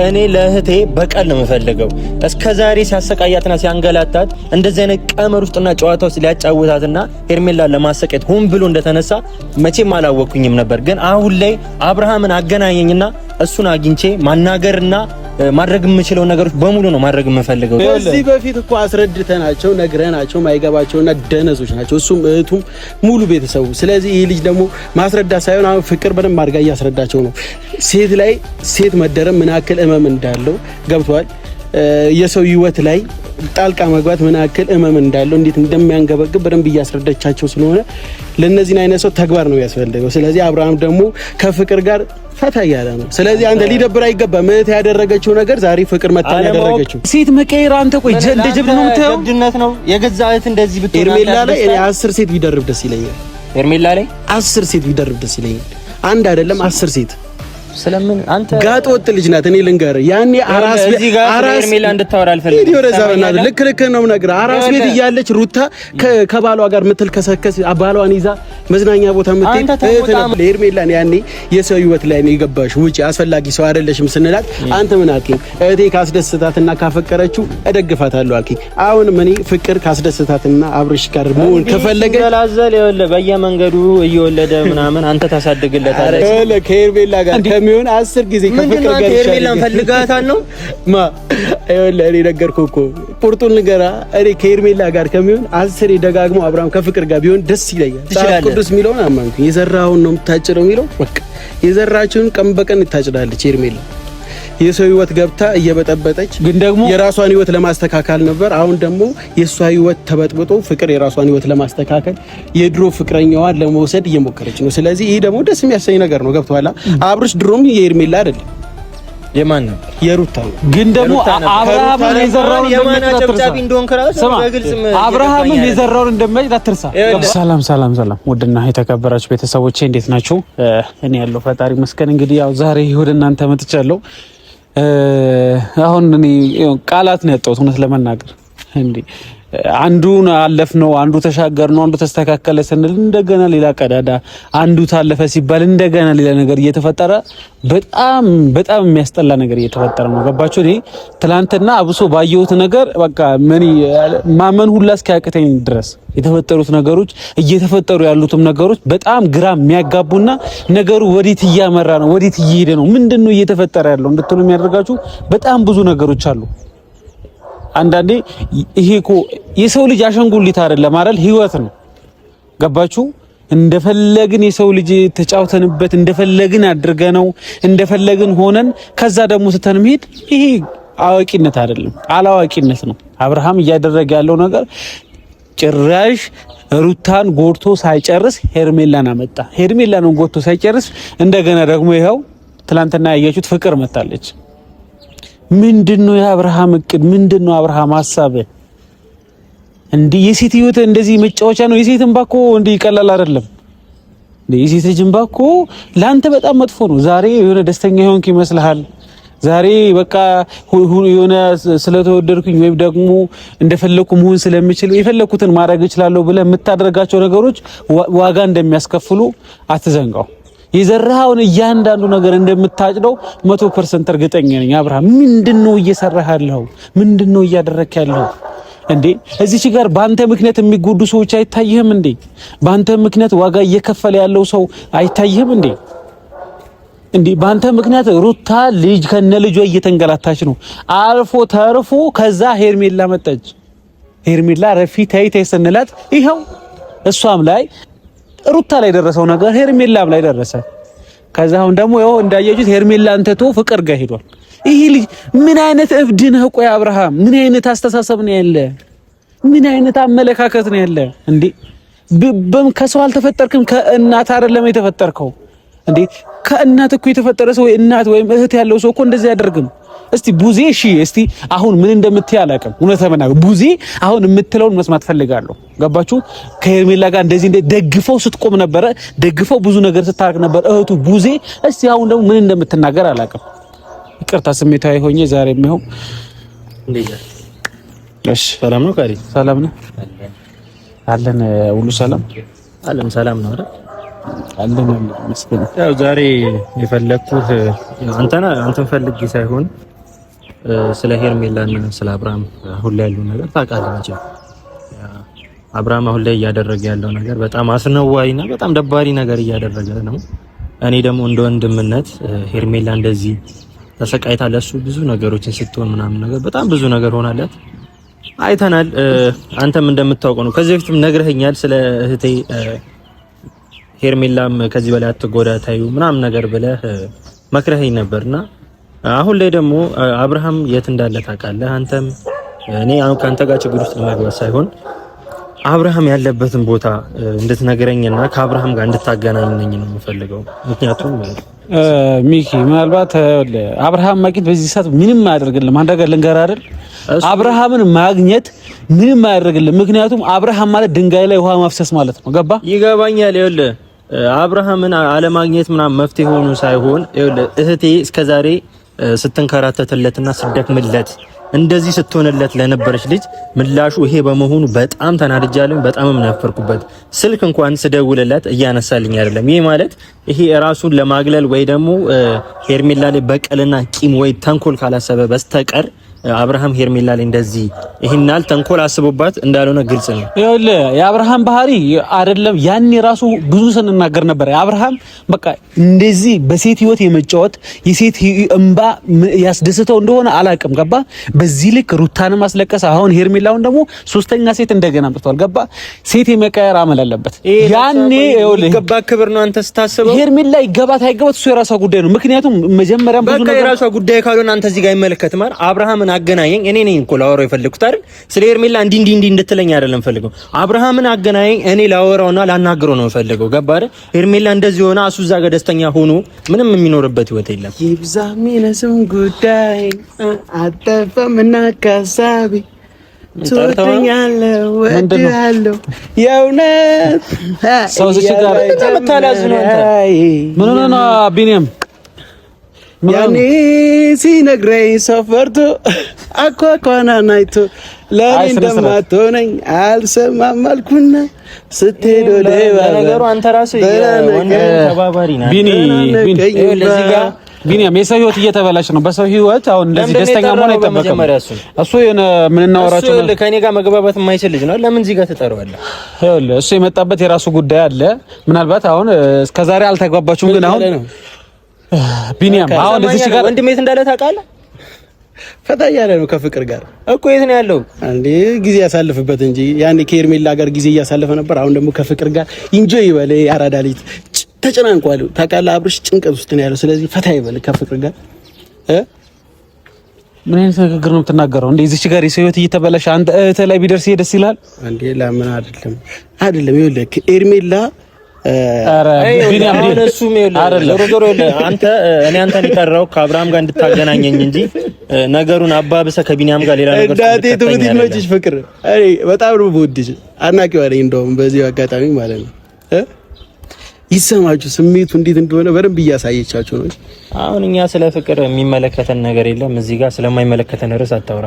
እኔ ለእህቴ በቀል ነው የምፈልገው። እስከዛሬ ሲያሰቃያትና ሲያንገላታት እንደዚህ አይነት ቀመር ውስጥና ጨዋታ ውስጥ ሊያጫውታትና ሄርሜላ ለማሰቃየት ሆን ብሎ እንደተነሳ መቼም አላወኩኝም ነበር። ግን አሁን ላይ አብርሃምን አገናኘኝና እሱን አግኝቼ ማናገርና ማድረግ የምችለው ነገሮች በሙሉ ነው ማድረግ የምፈልገው። ከዚህ በፊት እኮ አስረድተናቸው ነግረናቸው ማይገባቸውና ደነዞች ናቸው፣ እሱም እህቱም ሙሉ ቤተሰቡ። ስለዚህ ይህ ልጅ ደግሞ ማስረዳት ሳይሆን አሁን ፍቅር በደንብ አድርጋ እያስረዳቸው ነው። ሴት ላይ ሴት መደረም ምን ያክል እመም እንዳለው ገብቷል። የሰው ህይወት ላይ ጣልቃ መግባት ምን ያክል እመም እንዳለው እንዴት እንደሚያንገበግብ በደንብ እያስረዳቻቸው ስለሆነ ለነዚህ አይነት ሰው ተግባር ነው ያስፈልገው። ስለዚህ አብርሃም ደግሞ ከፍቅር ጋር ፈታ ያለ ነው። ስለዚህ አንተ ሊደብር አይገባም። እህት ያደረገችው ነገር ዛሬ ፍቅር መጣን ያደረገችው ሴት መቀየር አንተ ቆይ እንደ ጀብድ ነው የምታየው? ጀብድነት ነው የገዛ እህት እንደዚህ ብትሆን ሄርሜላ ላይ እኔ 10 ሴት ቢደርብ ደስ ይለኛል። ሄርሜላ ላይ 10 ሴት ቢደርብ ደስ ይለኛል። አንድ አይደለም 10 ሴት ስለምን አንተ ጋጥ ወጥ ልጅ ናት። እኔ ልንገርህ ያኔ አራስ ሄርሜላ እንድታወራ አልፈልግም። ቪዲዮ ረዛውና ልክ ነው ነገር አራስ ቤት እያለች ሩታ ከባሏ ጋር ምትልከሰከስ ባሏን ይዛ መዝናኛ ቦታ ምትሄድ ሄርሜላ ያኔ የሰው ህይወት ላይ ነው የገባሽ ውጪ አስፈላጊ ሰው አይደለሽም ስንላት አንተ ምን አልከኝ? እህቴ ካስደስታትና ካፈቀረችው እደግፋታለሁ አልከኝ። አሁን እኔ ፍቅር ካስደስታትና አብርሽ ጋር መሆን ከፈለገ ተላዘለ ይወለ በየመንገዱ እየወለደ ምናምን አንተ ታሳድግለታለህ ከሄርሜላ ጋር ከሚሆን 10 ጊዜ ከፍቅር ጋር ሄርሜላን ፈልጋታል ነው ማ አይወለ እኔ ነገርኩህ እኮ ቁርጡን ንገራ። እኔ ከሄርሜላ ጋር ከሚሆን 10 ደጋግሞ አብርሃም ከፍቅር ጋር ቢሆን ደስ ይለኛል። ቅዱስ ሚለውን አማንኩ የዘራውን ነው የምታጭደው ሚለው በቃ የዘራችሁን ቀን በቀን ታጭዳለች ሄርሜላ። የሰው ህይወት ገብታ እየበጠበጠች ግን ደግሞ የራሷን ህይወት ለማስተካከል ነበር። አሁን ደግሞ የሷ ህይወት ተበጥብጦ ፍቅር የራሷን ህይወት ለማስተካከል የድሮ ፍቅረኛዋን ለመውሰድ እየሞከረች ነው። ስለዚህ ይሄ ደግሞ ደስ የሚያሰኝ ነገር ነው። ገብቷላ? አብርሽ ድሮም የሄርሜላ አይደለም የማን ነው የሩታ ነው። ግን ደግሞ አብርሃም የዘራውን የማን አጨብጫቢ እንደሆን ከራሱ በግልጽ አብርሃም የዘራውን እንደማይጭ አትርሳ። ሰላም ወድና የተከበራችሁ ቤተሰቦቼ እንዴት ናችሁ? እኔ ያለው ፈጣሪ መስከን እንግዲህ ያው ዛሬ ወደ እናንተ መጥቻለሁ። አሁን እኔ ቃላት ነው ያጣሁት እውነት ለመናገር እንዴ አንዱን አለፍነው፣ አንዱ ተሻገርነው፣ አንዱ ተስተካከለ ስንል እንደገና ሌላ ቀዳዳ፣ አንዱ ታለፈ ሲባል እንደገና ሌላ ነገር እየተፈጠረ በጣም የሚያስጠላ ነገር እየተፈጠረ ነው። ገባችሁ? እኔ ትላንትና አብሶ ባየሁት ነገር በቃ ማመን ሁላ እስኪያቅተኝ ድረስ የተፈጠሩት ነገሮች እየተፈጠሩ ያሉትም ነገሮች በጣም ግራ የሚያጋቡና ነገሩ ወዴት እያመራ ነው፣ ወዴት እየሄደ ነው፣ ምንድነው እየተፈጠረ ያለው እንድትሉ የሚያደርጋችሁ በጣም ብዙ ነገሮች አሉ። አንዳንዴ ይሄ እኮ የሰው ልጅ አሸንጉሊት አይደለም አይደል? ህይወት ነው። ገባችሁ? እንደፈለግን የሰው ልጅ ተጫውተንበት እንደፈለግን አድርገነው እንደፈለግን ሆነን ከዛ ደግሞ ስተን መሄድ ይሄ አዋቂነት አይደለም፣ አላዋቂነት ነው። አብርሃም እያደረገ ያለው ነገር ጭራሽ ሩታን ጎድቶ ሳይጨርስ ሄርሜላን አመጣ። ሄርሜላን ጎድቶ ሳይጨርስ እንደገና ደግሞ ይኸው ትላንትና ያያችሁት ፍቅር መጣለች። ምንድነው የአብርሃም እቅድ? ምንድነው አብርሃም ሐሳብ? እንዴ የሴት ህይወት እንደዚህ መጫወቻ ነው? የሴት እንባ እኮ እንዴ ይቀላል አይደለም። የሴት እንባ እኮ ላንተ በጣም መጥፎ ነው። ዛሬ የሆነ ደስተኛ ሆንክ ይመስልሃል? ዛሬ በቃ የሆነ ስለተወደድኩኝ ወይም ደግሞ እንደፈለኩ መሆን ስለምችል የፈለኩትን ማድረግ እችላለሁ ብለህ የምታደርጋቸው ነገሮች ዋጋ እንደሚያስከፍሉ አትዘንጋው። የዘራኸውን እያንዳንዱ ነገር እንደምታጭደው 100% እርግጠኛ ነኝ። አብርሃም ምንድነው እየሰራህ ያለው? ምንድነው እያደረክ ያለው? እንዴ እዚች ጋር ባንተ ምክንያት የሚጎዱ ሰዎች አይታይህም እንዴ? ባንተ ምክንያት ዋጋ እየከፈለ ያለው ሰው አይታይህም እንዴ? እንዴ ባንተ ምክንያት ሩታ ልጅ ከነ ልጇ እየተንገላታች ነው። አልፎ ተርፎ ከዛ ሄርሜላ መጣች። ሄርሜላ ረፊ ተይ ስንላት ይኸው እሷም ላይ ሩታ ላይ ደረሰው ነገር ሄርሜላም ላይ ደረሰ። ከዛ አሁን ደግሞ ያው እንዳያችሁት ሄርሜላን ተቶ ፍቅር ጋር ሄዷል። ይሄ ልጅ ምን አይነት እብድ ነህ? ቆይ አብርሃም ምን አይነት አስተሳሰብ ነው ያለ? ምን አይነት አመለካከት ነው ያለ? እንዴ ከሰው አልተፈጠርክም? ከእናት አይደለም የተፈጠርከው እንዴ? ከእናት እኮ የተፈጠረ ሰው እናት ወይም እህት ያለው ሰው እኮ እንደዚህ አያደርግም። እስቲ ቡዜ እሺ፣ እስቲ አሁን ምን እንደምትይ አላውቅም። እውነት ለመናገር ቡዜ አሁን የምትለውን መስማት ፈልጋለሁ። ገባችሁ? ከሄርሜላ ጋር እንደዚህ ደግፈው ስትቆም ነበረ፣ ደግፈው ብዙ ነገር ስታርክ ነበር እህቱ ቡዜ። እስቲ አሁን ደግሞ ምን እንደምትናገር አላውቅም። ይቅርታ ስሜታዊ ሆኜ ዛሬ የሚሆን እሺ። ሰላም ነው ካሪ? ሰላም ነው አለን። ሁሉ ሰላም አለን። ሰላም ነው አይደል? አለን መስከረም ያው ዛሬ የፈለኩት አንተን ፈልጌ ሳይሆን ስለ ሄርሜላና ስለ አብርሃም አሁን ላይ ያለው ነገር ታውቃለህ መቼም። አብርሃም አሁን ላይ እያደረገ ያለው ነገር በጣም አስነዋሪና በጣም ደባሪ ነገር እያደረገ ነው። እኔ ደግሞ እንደ ወንድምነት ሄርሜላ እንደዚህ ተሰቃይታ ለሱ ብዙ ነገሮችን ስትሆን ምናምን ነገር በጣም ብዙ ነገር ሆናለት አይተናል። አንተም እንደምታውቀው ነው ከዚህ በፊትም ነግረኸኛል ስለ እህቴ ሄርሜላም ከዚህ በላይ አትጎዳ ታዩ ምናምን ነገር ብለህ መክረኸኝ ነበርና አሁን ላይ ደግሞ አብርሃም የት እንዳለ ታውቃለህ አንተም። እኔ አሁን ካንተ ጋር ችግር ውስጥ ለመግባት ሳይሆን አብርሃም ያለበትን ቦታ እንድትነግረኝና ከአብርሃም ጋር እንድታገናኘኝ ነው የምፈልገው። ምክንያቱም ሚኪ ምናልባት አብርሃም ማግኘት በዚህ ሰዓት ምንም አያደርግልም። አንተ ጋር ልንገርህ አይደል አብርሃምን ማግኘት ምንም አያደርግልም። ምክንያቱም አብርሃም ማለት ድንጋይ ላይ ውሃ ማፍሰስ ማለት ነው። ገባ? ይገባኛል። ይኸውልህ አብርሃምን አለማግኘት ምናምን መፍትሄ ሆኖ ሳይሆን ይኸውልህ እህቴ እስከዛሬ ስትንከራተትለትና ስትደክምለት እንደዚህ ስትሆንለት ለነበረች ልጅ ምላሹ ይሄ በመሆኑ በጣም ተናድጃለሁ። በጣምም ናፈርኩበት። ስልክ እንኳን ስደውልለት እያነሳልኝ አይደለም። ይሄ ማለት ይሄ ራሱን ለማግለል ወይ ደግሞ ሄርሜላ ላይ በቀልና ቂም ወይ ተንኮል ካላሰበ በስተቀር አብርሃም ሄርሜላ ላይ እንደዚህ ይሄናል ተንኮል አስቦባት እንዳልሆነ ግልጽ ነው። ይኸውልህ የአብርሃም ባህሪ አይደለም ያኔ ራሱ ብዙ ስንናገር ነበር። አብርሃም በቃ እንደዚህ በሴት ህይወት የመጫወት የሴት እንባ ያስደስተው እንደሆነ አላውቅም። ገባ? በዚህ ልክ ሩታንም አስለቀሰ። አሁን ሄርሜላውን ደግሞ ሶስተኛ ሴት እንደገና አምጥቷል። ገባ? ሴት የመቀየር አመል አለበት። ያኔ ይኸውልህ ይገባ ክብር ነው አንተ ስታስበው። ሄርሜላ ይገባት አይገባት እሱ የራሷ ጉዳይ ነው። ምክንያቱም መጀመሪያም ብዙ ነገር የራሷ ጉዳይ ካልሆነ አንተ እዚህ ጋር አይመለከትም አይደል? አብርሃምን አገናኘኝ። እኔ ነኝ እኮ ላወራው የፈለኩት አይደል? ስለ ሄርሜላ እንዲህ እንድትለኝ አይደለም ፈልገው። አብርሃምን አገናኘኝ። እኔ ላወራውና ላናግረው ነው ፈልገው። ገባ አይደል? ሄርሜላ እንደዚህ ሆና እሱ እዛ ጋር ደስተኛ ሆኖ ምንም የሚኖርበት ህይወት የለም። ይብዛ ሚነስም ጉዳይ አጠፈምና ካሳቢ ቶተኛለው ወዲያለው የእውነት ሰው እዚህ ጋር ተመታላዝ ነው። አንተ ምን ሆነ ነው ቢኒያም? ያኔ ሲነግረኝ ሰፈርቶ አኳኳና ናይቶ ለኔ እንደማትሆነኝ አልሰማም አልኩና ስትሄድ ወደ ነገሩ አንተ ራስህ ወንድ ተባባሪ ነህ። ለዚህ ጋር ቢኒያም የሰው ህይወት እየተበላሽ ነው። በሰው ህይወት አሁን እንደዚህ ደስተኛ መሆን አይጠበቅም። እሱ የሆነ ምን እናወራቸው ነው። ከኔ ጋር መግባባት የማይችል ልጅ ነው። ለምን እዚህ ጋር ትጠራዋለህ? ይኸውልህ እሱ የመጣበት የራሱ ጉዳይ አለ። ምናልባት አሁን እስከዛሬ አልተግባባችሁም፣ ግን አሁን ቢኒያም አሁን እዚህ ጋር ወንድሜ የት እንዳለ ታውቃለህ? ፈታ እያለ ነው ከፍቅር ጋር እኮ። የት ነው ያለው? አንዴ ጊዜ ያሳልፍበት እንጂ ያኔ ከሄርሜላ ጋር ጊዜ እያሳለፈ ነበር። አሁን ደግሞ ከፍቅር ጋር ኢንጆይ ይበል። ያራዳ ልጅ ተጨናንቋል። ታውቃለህ አብርሽ ጭንቀት ውስጥ ነው ያለው። ስለዚህ ፈታ ይበል ከፍቅር ጋር። ምን አይነት ንግግር ነው የምትናገረው? እንደ እዚች ጋር የሰው ህይወት እየተበላሸ አንተ እህትህ ላይ ቢደርስ ደስ ይላል አንዴ? ለምን አይደለም ይኸውልህ ሄርሜላ ቢኒያም እሱም አንተ እኔ አንተን የጠራው ከአብርሃም ጋር እንድታገናኘኝ እንጂ ነገሩን አባብሰህ ከቢኒያም ጋር ሌላ ነገር እንዳቴ ትምት ይመችሽ ፍቅር። አይ በጣም ነው የምወድሽ፣ አናቂው አለኝ እንደውም በዚህ አጋጣሚ ማለት ነው። ይሰማችሁ ስሜቱ እንዴት እንደሆነ በደንብ እያሳየቻችሁ ነው። አሁን እኛ ስለ ፍቅር የሚመለከተን ነገር የለም እዚህ ጋር ስለማይመለከተን ርዕስ አታውራ።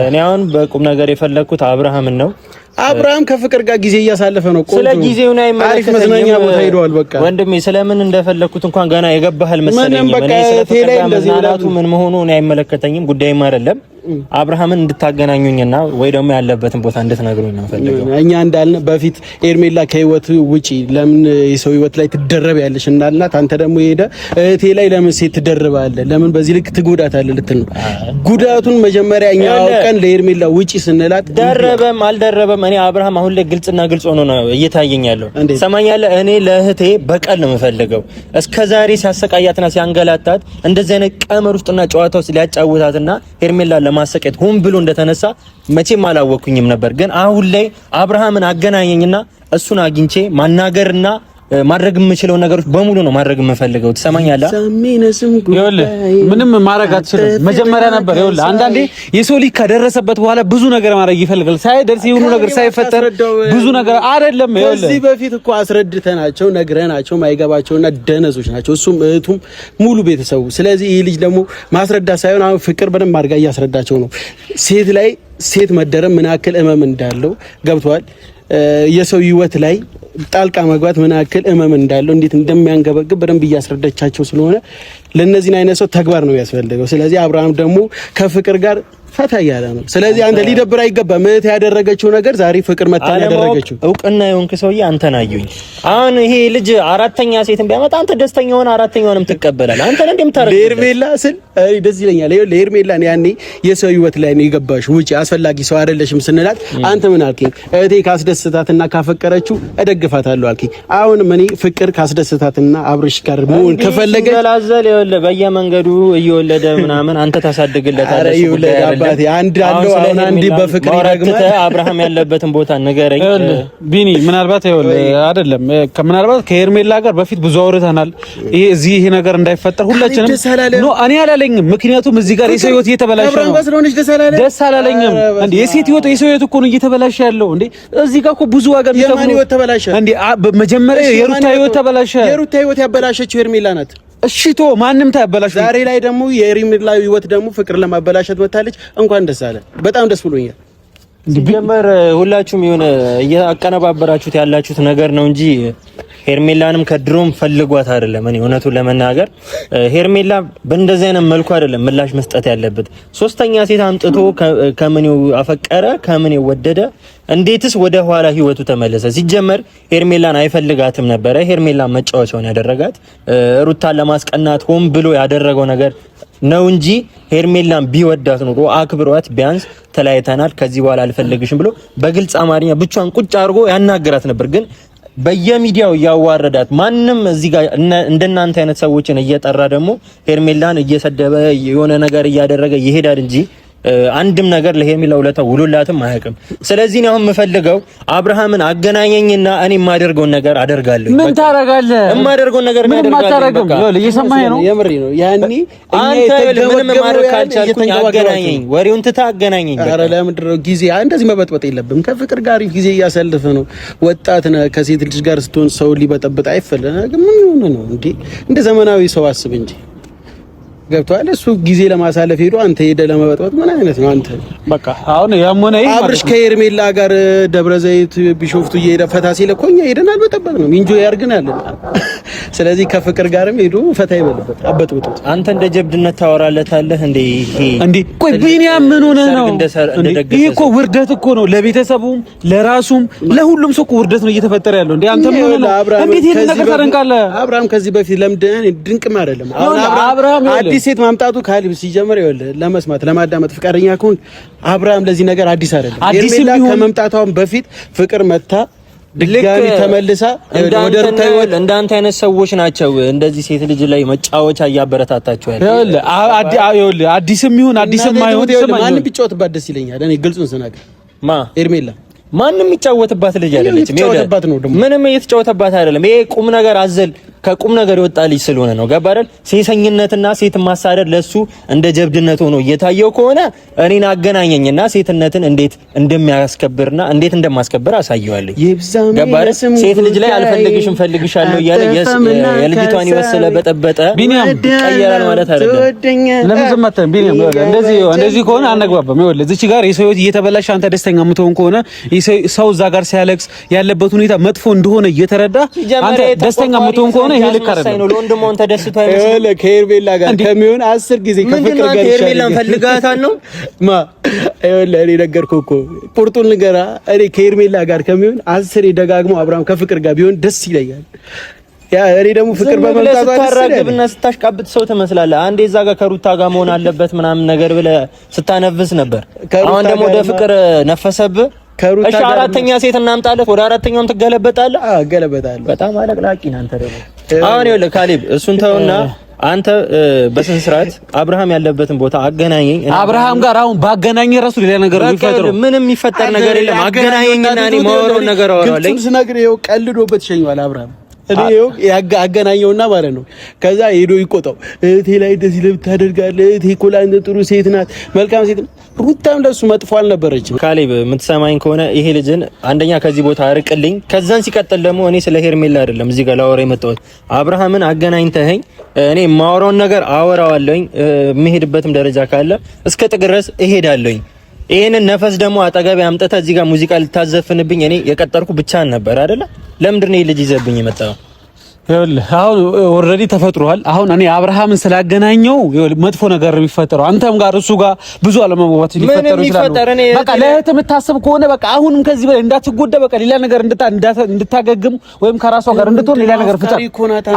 እኔ አሁን በቁም ነገር የፈለኩት አብርሃምን ነው። አብርሃም ከፍቅር ጋር ጊዜ እያሳለፈ ነው። ስለ ጊዜው ነው አሪፍ መዝናኛ ቦታ ሄደዋል። በቃ ወንድሜ ስለምን እንደፈለኩት እንኳን ገና የገባህል መሰለኝ። እኔ ስለ ፍቅር ጋር መዝናናቱ ምን መሆኑ እኔ አይመለከተኝም፣ ጉዳይም አይደለም። አብርሃምን እንድታገናኙኝና ወይ ደግሞ ያለበትን ቦታ እንድትነግሩኝ ነው ፈልገው። እኛ እንዳልነ በፊት ኤርሜላ ከህይወት ውጪ ለምን የሰው ህይወት ላይ ትደረባለሽ እንዳልናት አንተ ደግሞ ሄደ እህቴ ላይ ለምን ሴት ትደረባለህ? ለምን በዚህ ልክ ትጎዳታለህ ልትል ነው። ጉዳቱን መጀመሪያ እኛ አውቀን ለኤርሜላ ውጪ ስንላት ደረበም አልደረበም እኔ አብርሃም አሁን ላይ ግልጽና ግልጽ ሆኖ ነው እየታየኝ ያለው። ሰማኛለህ? እኔ ለእህቴ በቀል ነው የምፈልገው። እስከዛሬ ሲያሰቃያትና ሲያንገላታት እንደዚህ አይነት ቀመር ውስጥና ጨዋታ ውስጥ ሊያጫውታትና ሄርሜላ ለማሰቀት ሆን ብሎ እንደተነሳ መቼም አላወኩኝም ነበር። ግን አሁን ላይ አብርሃምን አገናኘኝና እሱን አግኝቼ ማናገርና ማድረግ የምችለው ነገሮች በሙሉ ነው ማድረግ የምፈልገው። ትሰማኛለህ? ይኸውልህ ምንም ማድረግ አትችልም። መጀመሪያ ነበር ይኸውልህ አንዳንዴ የሰው ልጅ ከደረሰበት በኋላ ብዙ ነገር ማድረግ ይፈልጋል። ሳይደርስ የሆኑ ነገር ሳይፈጠር ብዙ ነገር አይደለም። ይኸውልህ ከዚህ በፊት እኮ አስረድተናቸው ነግረናቸው ማይገባቸውና ደነዞች ናቸው እሱም እህቱም ሙሉ ቤተሰቡ። ስለዚህ ይህ ልጅ ደግሞ ማስረዳት ሳይሆን አሁን ፍቅር በደንብ አድርጋ እያስረዳቸው ነው። ሴት ላይ ሴት መደረም ምን ያክል እመም እንዳለው ገብቷል። የሰው ህይወት ላይ ጣልቃ መግባት ምን ያክል እመም እንዳለው እንዴት እንደሚያንገበግብ በደንብ እያስረዳቻቸው ስለሆነ ለነዚህ አይነት ሰው ተግባር ነው ያስፈልገው። ስለዚህ አብርሃም ደግሞ ከፍቅር ጋር ፈታ ያለ ነው። ስለዚህ አንተ ሊደብር አይገባም። እህት ያደረገችው ነገር ዛሬ ፍቅር መታ ያደረገችው እውቅና የሆንክ ሰውዬ አንተን አዩኝ። አሁን ይሄ ልጅ አራተኛ ሴትን ቢያመጣ አንተ ደስተኛ ሆነ አራተኛውንም ትቀበላለህ። አንተ እንዴ የምታረጋግጥ ለኤርሜላ ስል ደስ ይለኛል። ለኤርሜላ ያኔ የሰው ህይወት ላይ ነው የገባሽው፣ ውጪ አስፈላጊ ሰው አይደለሽም ስንላት አንተ ምን አልከኝ? እህቴ ካስደስታትና ካፈቀረችው እደግፋታለሁ አልከኝ። አሁን እኔ ፍቅር ካስደስታትና አብርሽ ጋር መሆን ከፈለገ ዘላዘል ይወለ በየመንገዱ እየወለደ ምናምን አንተ ታሳድግለታለህ። አባቴ አንድ አለው አሁን አንዲ በፍቅር ይረግማል። አብርሃም ያለበትን ቦታ ንገረኝ ቢኒ። ምናልባት አይደለም ምናልባት ከኤርሜላ ጋር በፊት ብዙ አውርተናል። ይሄ እዚህ ይሄ ነገር እንዳይፈጠር ሁላችንም ኖ እኔ አላለኝም። ምክንያቱም እዚህ ጋር የሰው ህይወት እየተበላሸ ነው። ደስ አላለኝም እንዴ? የሴት ህይወት የሰው ህይወት እኮ ነው እየተበላሸ ያለው እንዴ? እዚህ ጋር እኮ ብዙ ዋጋ የማን ህይወት ተበላሸ እንዴ? መጀመሪያ የሩታ ህይወት ተበላሸ። የሩታ ህይወት ያበላሸችው ኤርሜላ ናት። እሺቶ ማንም ታያበላሽ። ዛሬ ላይ ደግሞ የኤርሜላ ህይወት ደግሞ ፍቅር ለማበላሸት መታለች። እንኳን ደስ አለ። በጣም ደስ ብሎኛል። ሲጀመር ሁላችሁም የሆነ እያቀነባበራችሁት ያላችሁት ነገር ነው እንጂ ሄርሜላንም ከድሮም ፈልጓት አይደለም። እኔ እውነቱን ለመናገር ሄርሜላ በእንደዚህ አይነት መልኩ አይደለም ምላሽ መስጠት ያለበት። ሶስተኛ ሴት አምጥቶ ከምን አፈቀረ ከምን ወደደ እንዴትስ ወደ ኋላ ህይወቱ ተመለሰ? ሲጀመር ሄርሜላን አይፈልጋትም ነበረ። ሄርሜላን መጫወቻውን ያደረጋት ሩታን ለማስቀናት ሆን ብሎ ያደረገው ነገር ነው እንጂ ሄርሜላን ቢወዳት ኑሮ አክብሯት ቢያንስ ተለያይተናል ከዚህ በኋላ አልፈልግሽም ብሎ በግልጽ አማርኛ ብቻዋን ቁጭ አድርጎ ያናገራት ነበር። ግን በየሚዲያው እያዋረዳት ማንም እዚህ ጋር እንደናንተ አይነት ሰዎችን እየጠራ ደግሞ ሄርሜላን እየሰደበ የሆነ ነገር እያደረገ ይሄዳል እንጂ አንድም ነገር ለሄርሜላ ውለታ ውሎላትም አያውቅም። ስለዚህ ነው አሁን የምፈልገው አብርሃምን አገናኘኝና እኔ የማደርገውን ነገር አደርጋለሁ። ምን ታረጋለህ? የማደርገውን ነገር አደርጋለሁ። በቃ እየሰማኸኝ ነው? የምሬ ነው። ያኔ አንተ ምንም ማድረግ ካልቻልኩኝ አገናኘኝ፣ ወሬውን ትታ አገናኘኝ። ኧረ ለምንድን ነው ጊዜ እንደዚህ መበጥበጥ የለብም። ከፍቅር ጋር ጊዜ እያሳለፈ ነው። ወጣት ነህ። ከሴት ልጅ ጋር ስትሆን ሰው ሊበጠብጥ አይፈልግም። ምን ሆነ ነው እንዴ? እንደ ዘመናዊ ሰው አስብ እንጂ ገብቷል። እሱ ጊዜ ለማሳለፍ ሄዶ አንተ ሄደ ለመበጥበጥ ምን አይነት ነው አንተ? በቃ አሁን ያሞነ አብርሽ ከኤርሜላ ጋር ደብረ ዘይት ቢሾፍቱ እየሄደ ፈታ ሲል እኮ እኛ ሄደን አልበጠበጥንም። ኢንጆይ ያርግናል። ስለዚህ ከፍቅር ጋርም ሄዶ ፈታ ይበልበት አበጥብጡት። አንተ እንደ ጀብድነት ታወራለታለህ እንዴ? እንዴ ቆይ ቢኒያም ምን ሆነ ነው? ይሄ እኮ ውርደት እኮ ነው። ለቤተሰቡም ለራሱም ለሁሉም ሰው እኮ ውርደት ነው እየተፈጠረ ያለው። እንዴ አንተ ምን ሆነ ነው? እንዴት ይሄን ነገር ታረንቃለህ? አብርሃም ከዚህ በፊት ለምደን ድንቅም አይደለም። አብርሃም አዲስ ሴት ማምጣቱ ካሊብ ሲጀመር ይወል ለመስማት ለማዳመጥ ፍቃደኛ ከሆነ አብርሃም ለዚህ ነገር አዲስ አይደለም። ኤርሜላ ከመምጣቷም በፊት ፍቅር መታ ድጋሚ ተመልሳ ወደ ሩታ ይወል እንዳንተ አይነት ሰዎች ናቸው እንደዚህ ሴት ልጅ ላይ መጫወቻ እያበረታታቸው ያለ። ይወል አዲስም ይሁን አዲስም አይሆን ማንም ቢጫወትባት ደስ ይለኛል። እኔ ግልጹን ስናገር ኤርሜላ ማንም የሚጫወትባት ልጅ አይደለችም። ምንም እየተጫወተባት አይደለም። ይሄ ቁም ነገር አዘል ከቁም ነገር የወጣ ልጅ ስለሆነ ነው። ገባ አይደል? ሴሰኝነትና ሴት ማሳደድ ለሱ እንደ ጀብድነት ሆኖ እየታየው ከሆነ እኔን አገናኘኝና ሴትነትን እንዴት እንደሚያስከብርና እንዴት እንደማስከብር አሳየዋለሁ። ገባ አይደል? ሴት ልጅ ላይ አልፈልግሽም ፈልግሻለሁ እያለ የልጅቷን ይወስለ በጠበጠ ቢኒያም ቀየራል ማለት አይደለም። ለምን ዝም አትልም ቢኒያም? እንደዚህ ከሆነ አነግባባም። ይኸውልህ እዚች ጋር የሰው ህይወት እየተበላሽ አንተ ደስተኛ የምትሆን ከሆነ ሰው እዛ ጋር ሲያለቅስ ያለበት ሁኔታ መጥፎ እንደሆነ እየተረዳ አንተ ደስተኛ የምትሆን ከሆነ ይሄ ልክ አይደለም። ለወንድሞን ተደስቶ አይመስልም። ከኤርሜላ ጋር ከሚሆን 10 ጊዜ ከፍቅር ጋር ኤርሜላን ፈልጋታል ነው እኔ ነገርኩህ እኮ ቁርጡን ንገራ። እኔ ከኤርሜላ ጋር ከሚሆን 10 ደጋግሞ አብርሃም ከፍቅር ጋር ቢሆን ደስ ይለኛል። ያ እኔ ደግሞ ፍቅር በመምጣቷ ስታራግብና ስታሽቃብጥ ሰው ትመስላለህ። አንዴ እዛ ጋር ከሩታ ጋር መሆን አለበት ምናምን ነገር ብለህ ስታነፍስ ነበር። አሁን ደግሞ ወደ ፍቅር ነፈሰብህ። እሺ አራተኛ ሴት እናምጣለህ። ወደ አራተኛውም ትገለበጣለህ። ገለበጣለሁ። በጣም አለቅላቂ ነህ አንተ ደግሞ። አሁን ይኸውልህ ካሌብ እሱን ተውና አንተ በስነ ስርዓት አብርሃም ያለበትን ቦታ አገናኘኝ። አብርሃም ጋር አሁን ባገናኘ ራሱ ሌላ ነገር ነው የሚፈጠረው። ምንም የሚፈጠር ነገር የለም። አገናኘኝና እኔ ማወራውን ነገር አወራለሁ። ግልጽ ስነግር ይኸው ቀልዶበት ሸኝዋል አብርሃም። እኔ ይኸው አገናኘውና ማለት ነው። ከዛ ሄዶ ይቆጣው እህቴ ላይ እንደዚህ ለምን ታደርጋለህ? እህቴ እኮ ለአንተ ጥሩ ሴት ናት፣ መልካም ሴት ናት። ሩታም ለሱ መጥፎ አልነበረችም። ካሌብ የምትሰማኝ ከሆነ ይሄ ልጅን አንደኛ ከዚህ ቦታ አርቅልኝ። ከዛን ሲቀጥል ደግሞ እኔ ስለ ሄርሜላ አይደለም እዚህ ጋር ላወራ የመጣሁት። አብርሃምን አገናኝተኸኝ እኔ የማወራውን ነገር አወራዋለሁኝ። የምሄድበትም ደረጃ ካለ እስከ ጥግ ድረስ እሄዳለሁኝ። ይሄንን ነፈስ ደግሞ አጠገቤ አምጥተህ እዚህ ጋር ሙዚቃ ልታዘፍንብኝ እኔ የቀጠርኩ ብቻህን ነበር አይደለ? ለምንድን ነው ይሄ ልጅ ይዘብኝ የመጣው? አሁን ኦልሬዲ ተፈጥሯል። አሁን እኔ አብርሃምን ስላገናኘው መጥፎ ነገር የሚፈጠረው አንተም ጋር እሱ ጋር ብዙ አለመግባባት ሊፈጠሩ ይችላል። በቃ ለእህት የምታስብ ከሆነ በቃ አሁንም ከዚህ በላይ እንዳትጎዳ በቃ ሌላ ነገር እንድታገግም ወይም ከራሷ ጋር እንድትሆን ሌላ ነገር ፍጠር።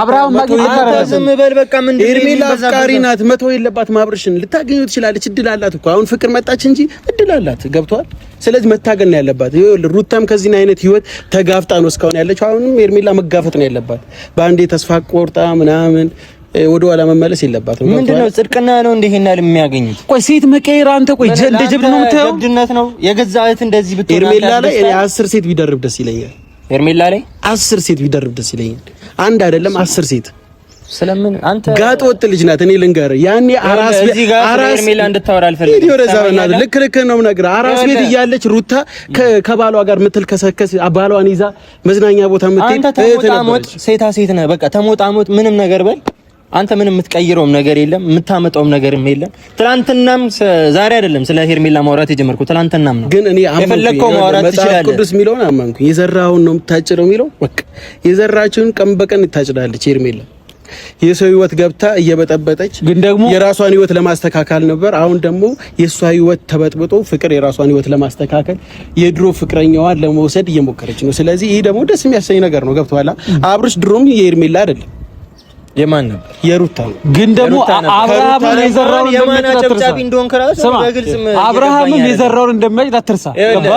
አብርሃም ማግኘት ዝም በል በቃ። ምንድን ነው ኤርሜላ አፍቃሪ ናት፣ መተው የለባትም። አብርሽን ልታገኘው ትችላለች፣ እድል አላት እኮ አሁን ፍቅር መጣች እንጂ እድል አላት። ገብቷል። ስለዚህ መታገል ነው ያለባት። ሩታም ከዚህ አይነት ህይወት ተጋፍጣ ነው እስካሁን ያለችው። አሁንም ኤርሜላ መጋፈጥ ነው ያለባት። በአንዴ ተስፋ ቆርጣ ምናምን ወደ ኋላ መመለስ የለባትም። ምንድነው ጽድቅና ነው እንደ ይሄናል የሚያገኙት? ቆይ ሴት መቀየር አንተ ቆይ እንደ ጀብድ ነው የምታየው? ጀብድነት ነው የገዛ እህት እንደዚህ ብትሆን ኤርሜላ ላይ እኔ 10 ሴት ቢደርብ ደስ ይለኛል። ኤርሜላ ላይ 10 ሴት ቢደርብ ደስ ይለኛል። አንድ አይደለም 10 ሴት። ስለምን አንተ ጋጥ ወጥ ልጅ ናት። እኔ ልንገርህ ያኔ አራስ ኤርሜላ እንድታወራ አልፈልግም። ቪዲዮ ረዛውና ልክ ነው የምነግርህ። አራስ ቤት እያለች ሩታ ከባሏ ጋር ምትልከሰከስ ባሏን ይዛ መዝናኛ ቦታ ምትሄድ አንተ ተሞጣሞጥ ሴታ ሴት ነህ። በቃ ተሞጣሞጥ ምንም ነገር በል አንተ ምንም የምትቀይረውም ነገር የለም፣ የምታመጣውም ነገርም የለም። ትናንትናም ዛሬ አይደለም ስለ ሄርሜላ ማውራት የጀመርኩት ትናንትናም ነው። ግን እኔ የፈለከው ማውራት ትችላለህ። ቅዱስ የሚለውን አመንኩ። የዘራውን ነው የምታጭደው የሚለው በቃ የዘራችውን ቀን በቀን ታጭዳለች ሄርሜላ። የሰው ህይወት ገብታ እየበጠበጠች ግን ደግሞ የራሷን ህይወት ለማስተካከል ነበር። አሁን ደግሞ የሷ ህይወት ተበጥብጦ ፍቅር የራሷን ህይወት ለማስተካከል የድሮ ፍቅረኛዋን ለመውሰድ እየሞከረች ነው። ስለዚህ ይሄ ደግሞ ደስ የሚያሰኝ ነገር ነው። ገብቶሃል? አብርሽ ድሮም የሄርሜላ አይደለም የማን ነበር? የሩታ ነው። ግን ደግሞ አብርሃምን የዘራውን የማን አጨብጫቢ እንደሆን ከራስ በግልጽ አብርሃምን የዘራውን እንደማይት አትርሳ። ገባ?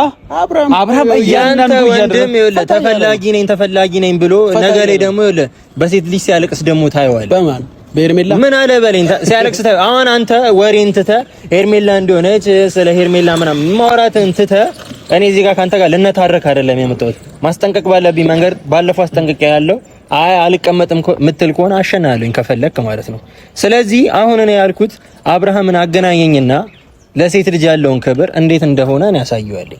አብርሃም እያንዳንዱ ወንድም ይኸውልህ ተፈላጊ ነኝ ብሎ ነገ ላይ ደግሞ ይኸውልህ በሴት ልጅ ሲያለቅስ ደግሞ ታየዋለህ። በማን በሄርሜላ ምን አለ በለኝ ሲያለቅስ ታየው። አሁን አንተ ወሬን ትተህ ሄርሜላ እንደሆነች ስለ ሄርሜላ ምናምን ማውራትን ትተህ እኔ እዚህ ጋር ካንተ ጋር ልነታረክ አይደለም የመጣሁት። ማስጠንቀቅ ባለብኝ መንገድ ባለፈው አስጠንቅቄ ያለው አይ አልቀመጥም ምትል ከሆነ አሸናለኝ ከፈለክ ማለት ነው። ስለዚህ አሁን እኔ ያልኩት አብርሃምን አገናኘኝና ለሴት ልጅ ያለውን ክብር እንዴት እንደሆነ ነው ያሳየዋለኝ።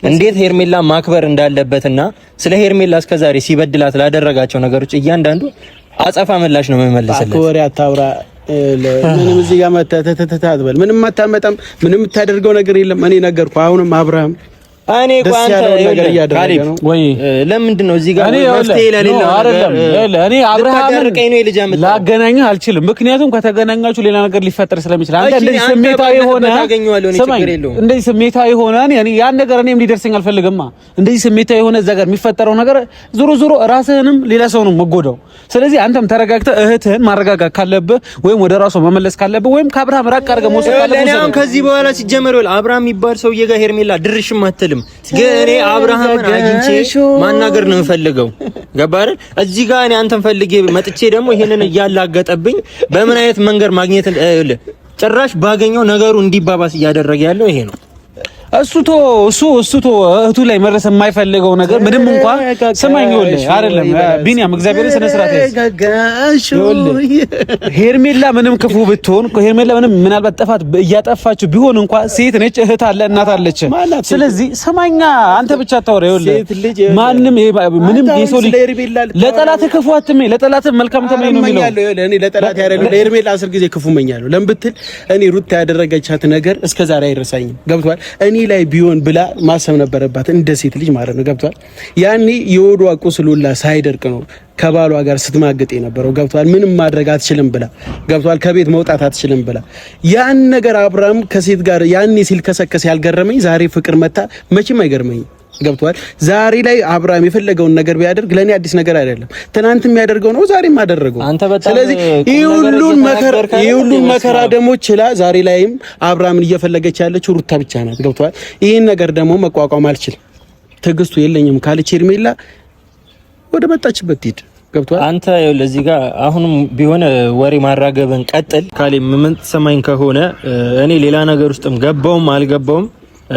እንዴት ሄርሜላ ማክበር እንዳለበትና ስለ ሄርሜላ እስከዛሬ ሲበድላት ላደረጋቸው ነገሮች እያንዳንዱ አጸፋ ምላሽ ነው የምመልስለት። አኮሪ አታውራ። ምንም እዚህ ጋር መተተተታትበል ምንም አታመጣም። ምንም የምታደርገው ነገር የለም። እኔ ነገርኩ። አሁንም አብርሃም እኔ ቋንቋ ነገር እያደረገ ነው ወይ? ለምንድን ነው እዚህ ጋር መፍትሄ ለሌለው አይደለም? እኔ አብርሃምን ላገናኝህ አልችልም። ምክንያቱም ከተገናኛችሁ ሌላ ነገር ሊፈጠር ስለሚችል አንተ እንደዚህ ስሜታዊ ሆነ እንደዚህ ስሜታዊ ሆነ እኔ ያን ነገር እኔም ሊደርሰኝ አልፈልግማ። እንደዚህ ስሜታዊ ሆነ እዛ ጋር የሚፈጠረው ነገር ዞሮ ራስህንም ሌላ ሰውንም መጎዳው። ስለዚህ አንተም ተረጋግተህ እህትህን ማረጋጋት ካለብህ ወይም ወደ ራሷ መመለስ ካለብህ ወይም ከአብርሃም ራቅ አድርገህ መውሰድ ካለብህ እኔ አሁን ከዚህ በኋላ ሲጀመር አብርሃም የሚባል ሰውዬ ጋር ሄርሜላ ድርሽም አትልም። ግን እኔ አብርሃምን አግኝቼ ማናገር ነው የምፈልገው። ገባህ አይደል? እዚህ ጋር እኔ አንተን ፈልጌ መጥቼ ደግሞ ይሄንን እያላገጠብኝ በምን አይነት መንገድ ማግኘት ጭራሽ ባገኘው ነገሩ እንዲባባስ እያደረገ ያለው ይሄ ነው። እሱ እህቱ ላይ መድረስ የማይፈልገው ነገር ምንም እንኳን ሰማኝ ይኸውልህ፣ አይደለም ቢኒያም እግዚአብሔር ስነ ስርዓት ሄርሜላ ምንም ክፉ ብትሆን ሄርሜላ ምንም ምናልባት ጥፋት እያጠፋችሁ ቢሆን እንኳን ሴት ነች፣ እህት አለ፣ እናት አለች። ስለዚህ ሰማኛ አንተ ብቻ ታወራ። ይኸውልህ ማንም ምንም የሰው ልጅ ለጠላት ክፉ አትመኝ፣ ለጠላት መልካም ተመኝ ነው የሚለው። እኔ ለጠላት ያደረገው ለሄርሜላ 10 ጊዜ ክፉ መኛለሁ። ለምን ብትል እኔ ሩታ ያደረገቻት ነገር እስከዛሬ አይረሳኝም። ገብቷል? እኔ ላይ ቢሆን ብላ ማሰብ ነበረባት እንደ ሴት ልጅ ማለት ነው። ገብቷል? ያኔ የወዷ ቁስሉላ ሳይደርቅ ነው ከባሏ ጋር ስትማግጥ የነበረው። ገብቷል? ምንም ማድረግ አትችልም ብላ ገብቷል? ከቤት መውጣት አትችልም ብላ ያን ነገር አብርሃም ከሴት ጋር ያኔ ሲልከሰከስ ያልገረመኝ ዛሬ ፍቅር መታ መቼም አይገርመኝም። ገብቷል? ዛሬ ላይ አብርሃም የፈለገውን ነገር ቢያደርግ ለኔ አዲስ ነገር አይደለም። ትናንት የሚያደርገው ነው ዛሬም አደረገው። ስለዚህ ይሁሉን መከራ ደግሞ ችላ ዛሬ ላይም አብርሃምን እየፈለገች ያለችው ሩታ ብቻ ናት። ገብቷል? ይሄን ነገር ደግሞ መቋቋም አልችልም፣ ትዕግስቱ የለኝም ካለች ሄርሜላ ወደ መጣችበት ሂድ። ገብቷል? አንተ ለዚህ ጋር አሁንም ቢሆን ወሬ ማራገብን ቀጥል። ካሌ ምን ተሰማኝ ከሆነ እኔ ሌላ ነገር ውስጥም ገባውም አልገባውም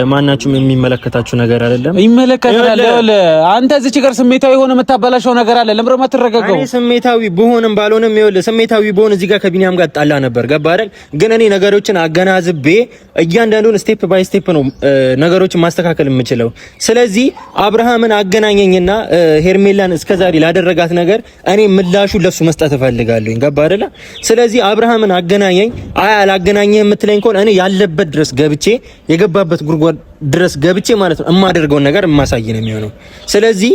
ማናችሁም የሚመለከታችሁ ነገር አይደለም። ይመለከታል። አንተ እዚህ ችግር ስሜታዊ ሆነ የምታበላሸው ነገር አለ። ለምንድነው የማትረጋጋው? እኔ ስሜታዊ ብሆንም ባልሆንም ስሜታዊ ብሆን እዚህ ጋር ከቢኒያም ጋር ጣላ ነበር። ገባ አይደል? ግን እኔ ነገሮችን አገናዝቤ እያንዳንዱን ስቴፕ ባይ ስቴፕ ነው ነገሮችን ማስተካከል የምችለው። ስለዚህ አብርሃምን አገናኘኝና ሄርሜላን እስከዛሬ ላደረጋት ነገር እኔ ምላሹ ለሱ መስጠት እፈልጋለሁ። ገባ አይደለ? ስለዚህ አብርሃምን አገናኘኝ። አይ አላገናኘህ የምትለኝ ከሆነ እኔ ያለበት ድረስ ገብቼ የገባበት ጉድጓድ ድረስ ገብቼ ማለት ነው የማደርገውን ነገር የማሳይ ነው የሚሆነው። ስለዚህ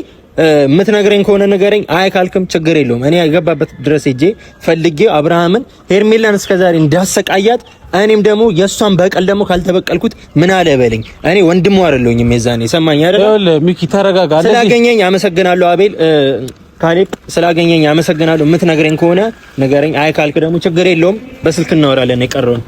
የምትነግረኝ ከሆነ ንገረኝ። አይ ካልክም ችግር የለውም። እኔ የገባበት ድረስ ሄጄ ፈልጌ አብርሃምን ሄርሜላን እስከዛሬ እንዳሰቃያት እኔም ደግሞ የሷን በቀል ደግሞ ካልተበቀልኩት ምን አለ በለኝ። እኔ ወንድሙ አይደለሁኝም የዛኔ ሰማኝ አይደል? ሚኪ ተረጋጋ። ስላገኘኝ አመሰግናለሁ አቤል ካሌብ ስላገኘኝ አመሰግናለሁ። የምትነግረኝ ከሆነ ንገረኝ። አይ ካልክ ደግሞ ችግር የለውም። በስልክ እናወራለን የቀረውን